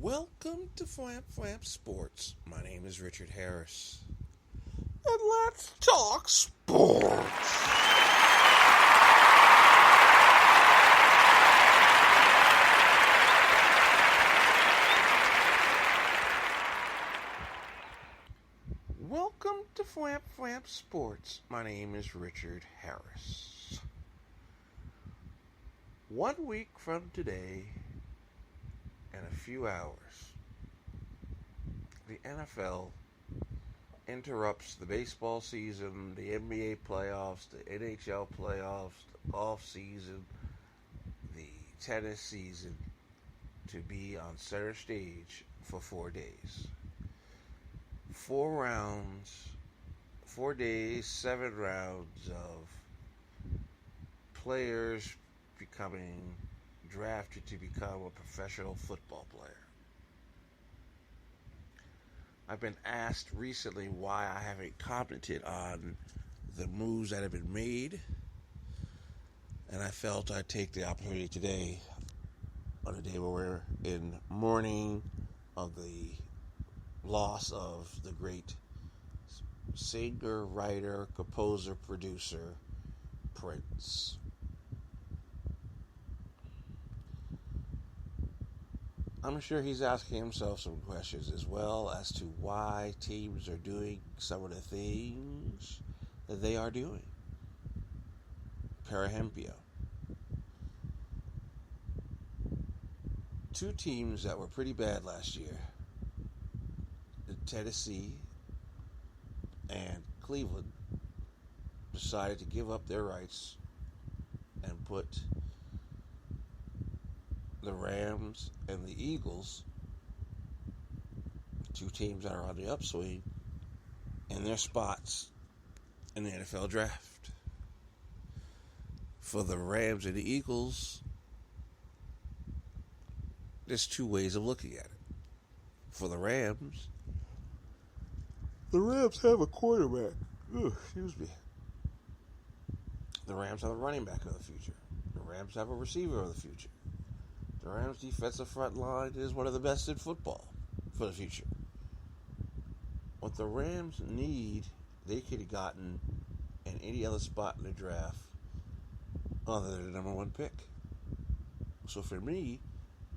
Welcome to Flamp Flamp Sports. My name is Richard Harris. And let's talk sports. Welcome to Flamp Flamp Sports. My name is Richard Harris. 1 week from today, in a few hours, the NFL interrupts the baseball season, the NBA playoffs, the NHL playoffs, the golf season, the tennis season, to be on center stage for 4 days. 4 rounds, 4 days, 7 rounds of players becoming drafted to become a professional football player. I've been asked recently why I haven't commented on the moves that have been made, and I felt I'd take the opportunity today, on a day where we're in mourning of the loss of the great singer, writer, composer, producer, Prince. I'm sure he's asking himself some questions as well as to why teams are doing some of the things that they are doing. Parahempio. 2 teams that were pretty bad last year, Tennessee and Cleveland, decided to give up their rights and put the Rams and the Eagles, 2 teams that are on the upswing, in their spots in the NFL draft. For the Rams and the Eagles, there's 2 ways of looking at it. For the Rams have a quarterback. Excuse me. The Rams have a running back of the future. The Rams have a receiver of the future. The Rams' defensive front line is one of the best in football for the future. What the Rams need, they could have gotten in any other spot in the draft other than the number 1 pick. So for me,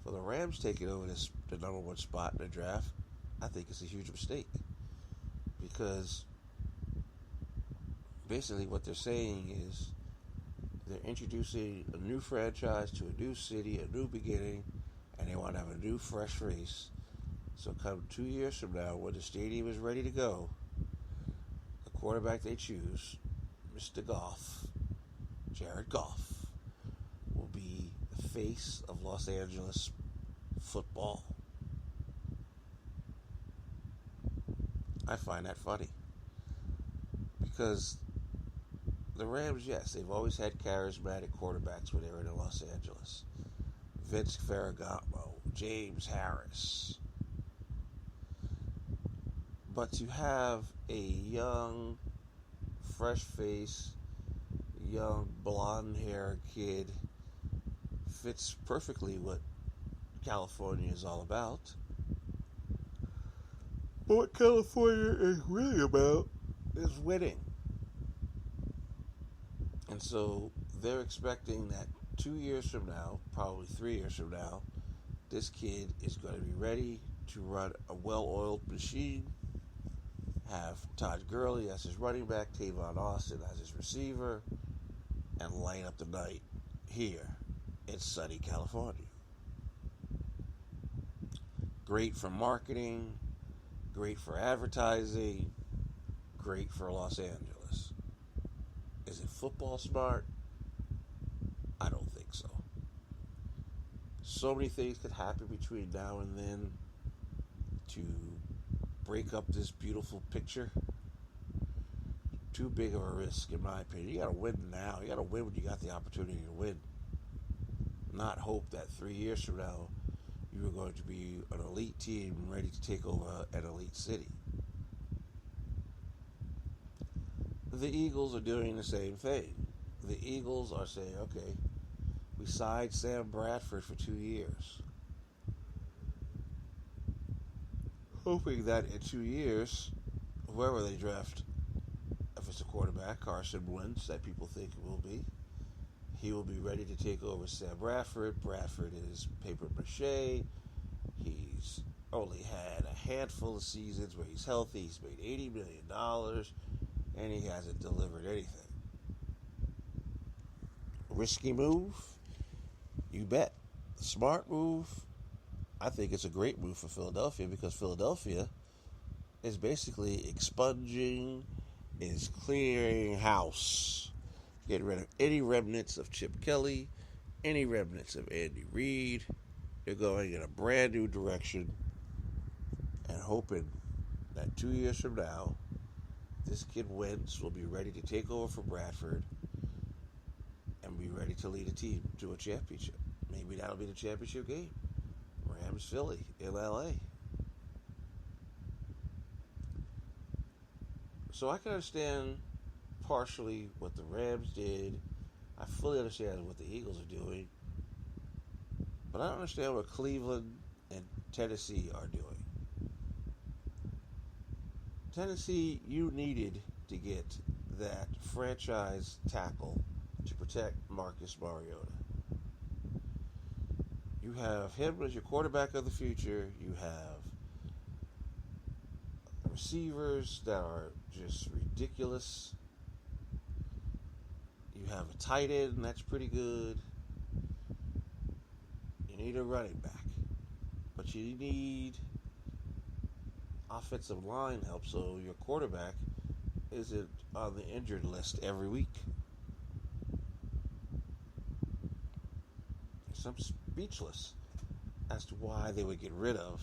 for the Rams taking over the number 1 spot in the draft, I think it's a huge mistake. Because basically what they're saying is they're introducing a new franchise to a new city, a new beginning, and they want to have a new fresh race. So come 2 years from now, when the stadium is ready to go, the quarterback they choose, Mr. Goff, Jared Goff, will be the face of Los Angeles football. I find that funny. Because the Rams, yes, they've always had charismatic quarterbacks when they were in Los Angeles. Vince Ferragamo, James Harris. But to have a young, fresh-faced, young, blonde-haired kid fits perfectly what California is all about. But what California is really about is winning. And so they're expecting that 2 years from now, probably 3 years from now, this kid is going to be ready to run a well-oiled machine, have Todd Gurley as his running back, Tavon Austin as his receiver, and light up the night here in sunny California. Great for marketing, great for advertising, great for Los Angeles. Is it football smart? I don't think so. So many things could happen between now and then to break up this beautiful picture. Too big of a risk, in my opinion. You got to win now. You got to win when you got the opportunity to win. Not hope that 3 years from now you are going to be an elite team ready to take over an elite city. The Eagles are doing the same thing. The Eagles are saying, okay, we signed Sam Bradford for 2 years. hoping that in 2 years, whoever they draft, if it's a quarterback, Carson Wentz, that people think it will be, he will be ready to take over Sam Bradford. Bradford is paper mache. He's only had a handful of seasons where he's healthy. He's made $80 million, and he hasn't delivered anything. Risky move? You bet. Smart move? I think it's a great move for Philadelphia because Philadelphia is basically expunging, is clearing house, getting rid of any remnants of Chip Kelly, any remnants of Andy Reid. They're going in a brand new direction and hoping that 2 years from now, this kid Wentz will be ready to take over for Bradford and be ready to lead a team to a championship. Maybe that'll be the championship game. Rams Philly in LA. So I can understand partially what the Rams did. I fully understand what the Eagles are doing. But I don't understand what Cleveland and Tennessee are doing. Tennessee, you needed to get that franchise tackle to protect Marcus Mariota. You have him as your quarterback of the future. You have receivers that are just ridiculous. You have a tight end that's pretty good. You need a running back. But you need offensive line help so your quarterback isn't on the injured list every week. So I'm speechless as to why they would get rid of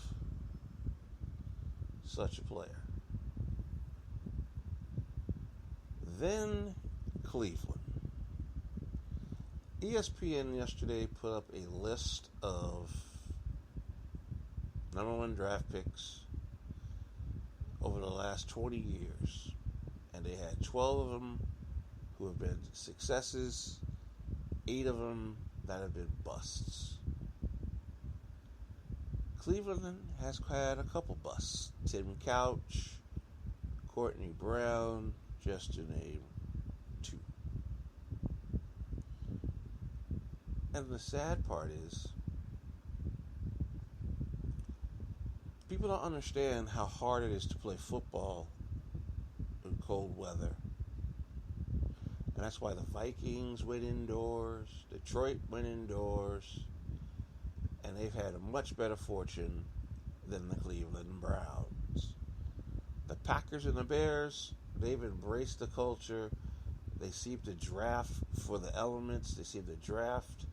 such a player. Then Cleveland. ESPN yesterday put up a list of number one draft picks over the last 20 years. And they had 12 of them who have been successes, 8 of them that have been busts. Cleveland has had a couple busts. Tim Couch, Courtney Brown, just to name 2. And the sad part is, people don't understand how hard it is to play football in cold weather. And that's why the Vikings went indoors, Detroit went indoors, and they've had a much better fortune than the Cleveland Browns. The Packers and the Bears, they've embraced the culture. They seem to draft for the elements. They seem to draft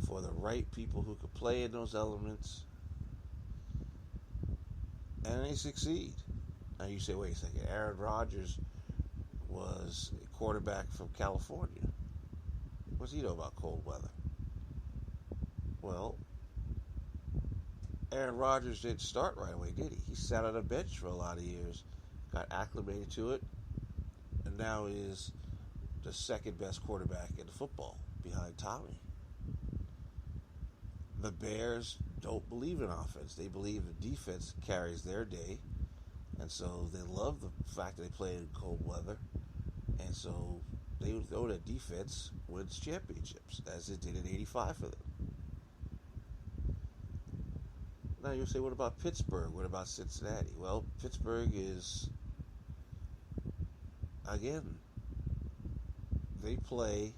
for the right people who could play in those elements. And they succeed. Now you say, wait a second, Aaron Rodgers was a quarterback from California. What does he know about cold weather? Well, Aaron Rodgers didn't start right away, did he? He sat on a bench for a lot of years, got acclimated to it, and now is the second best quarterback in football behind Tommy. The Bears don't believe in offense. They believe the defense carries their day, and so they love the fact that they play in cold weather, and so they know that defense wins championships, as it did in '85 for them. Now you'll say, what about Pittsburgh? What about Cincinnati? Well, Pittsburgh is, again, they play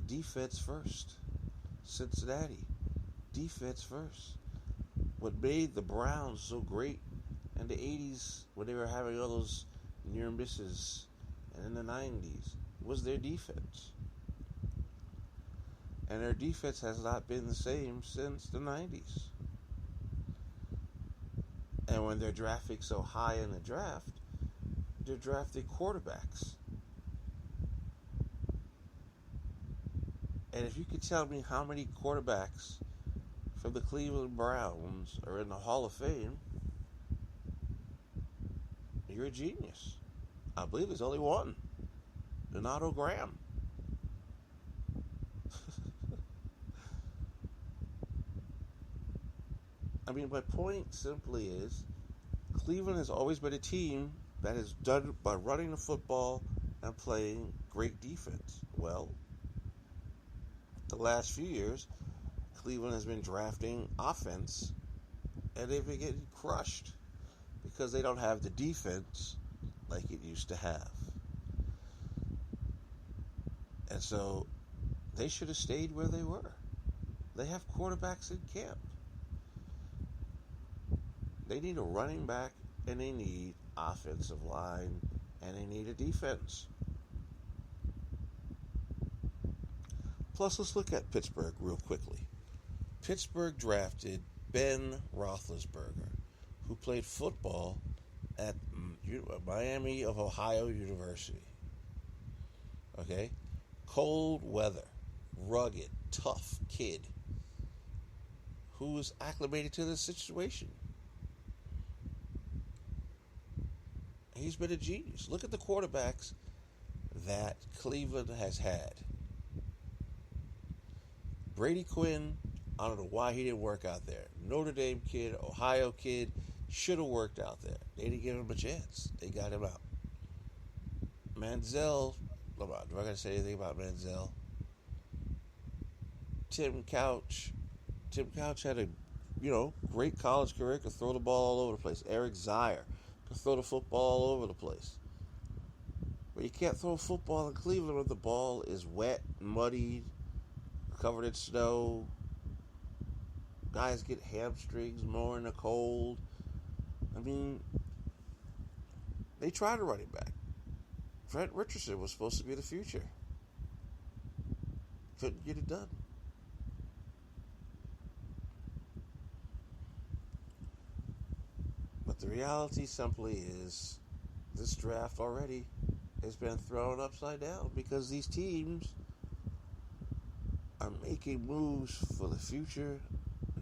defense first. Cincinnati, defense first. What made the Browns so great in the 80s when they were having all those near misses, and in the 90s, was their defense. And their defense has not been the same since the 90s. And when they're drafting so high in the draft, they're drafting quarterbacks. And if you could tell me how many quarterbacks from the Cleveland Browns are in the Hall of Fame, you're a genius. I believe there's only one. Donato Graham. I mean, my point simply is, Cleveland has always been a team that is done by running the football and playing great defense. Well, the last few years, Cleveland has been drafting offense, and they've been getting crushed because they don't have the defense like it used to have. And so they should have stayed where they were. They have quarterbacks in camp. They need a running back, and they need offensive line, and they need a defense. Plus, let's look at Pittsburgh real quickly. Pittsburgh drafted Ben Roethlisberger, who played football at Miami of Ohio University. Okay? Cold weather, rugged, tough kid who was acclimated to the situation. He's been a genius. Look at the quarterbacks that Cleveland has had. Brady Quinn, I don't know why he didn't work out there. Notre Dame kid, Ohio kid, should have worked out there. They didn't give him a chance. They got him out. Manziel, do I got to say anything about Manziel? Tim Couch had a, great college career, could throw the ball all over the place. Eric Zier could throw the football all over the place. But you can't throw a football in Cleveland when the ball is wet, muddy, covered in snow. Guys get hamstrings more in the cold. I mean, they tried to run it back. Trent Richardson was supposed to be the future. Couldn't get it done. But the reality simply is this draft already has been thrown upside down because these teams are making moves for the future,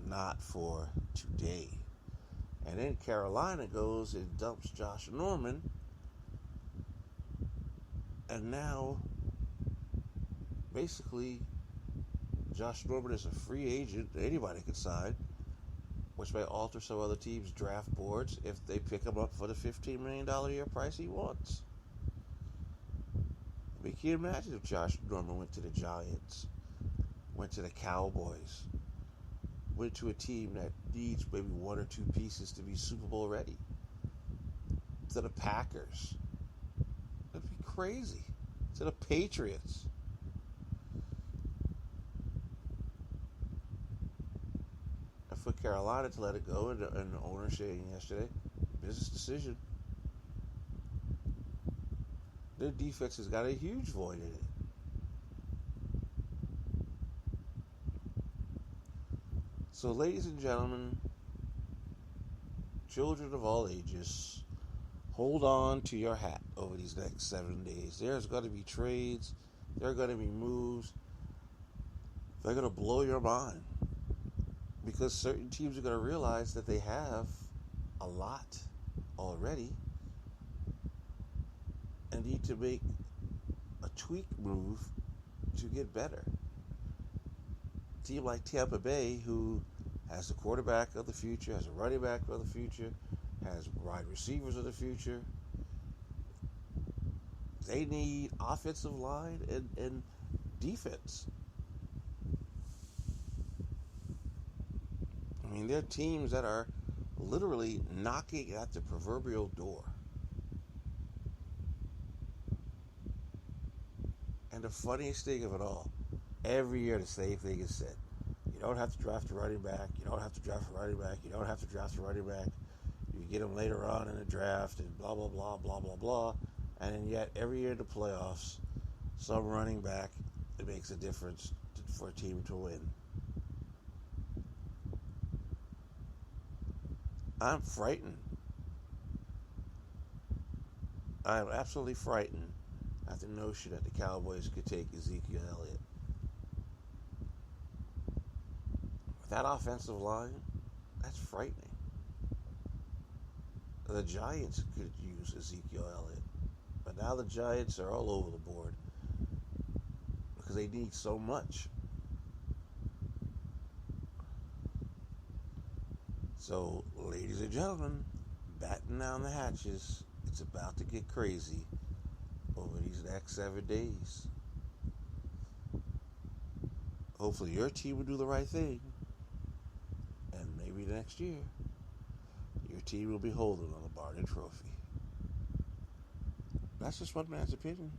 not for today. And then Carolina goes and dumps Josh Norman. And now, basically, Josh Norman is a free agent that anybody can sign, which may alter some other teams' draft boards if they pick him up for the $15 million a year price he wants. I mean, can you imagine if Josh Norman went to the Giants, went to the Cowboys, went to a team that needs maybe one or two pieces to be Super Bowl ready, to the Packers? That'd be crazy. To the Patriots. And for Carolina to let it go, and the owner saying yesterday, business decision. Their defense has got a huge void in it. So, ladies and gentlemen, children of all ages, hold on to your hat over these next 7 days. There's going to be trades. There are going to be moves. They're going to blow your mind. Because certain teams are going to realize that they have a lot already and need to make a tweak move to get better. A team like Tampa Bay, who has the quarterback of the future, has a running back of the future, has wide receivers of the future. They need offensive line and defense. I mean, they're teams that are literally knocking at the proverbial door. And the funniest thing of it all, every year the same thing is said. You don't have to draft a running back. You don't have to draft a running back. You don't have to draft a running back. You get them later on in the draft and blah, blah, blah, blah, blah, blah. And then yet, every year in the playoffs, some running back, it makes a difference for a team to win. I'm frightened. I am absolutely frightened at the notion that the Cowboys could take Ezekiel Elliott. With that offensive line, that's frightening. The Giants could use Ezekiel Elliott. But now the Giants are all over the board because they need so much. So, ladies and gentlemen, batten down the hatches. It's about to get crazy over these next 7 days. Hopefully your team will do the right thing. And maybe next year, your team will be holding on the Barnett Trophy. That's just one man's opinion.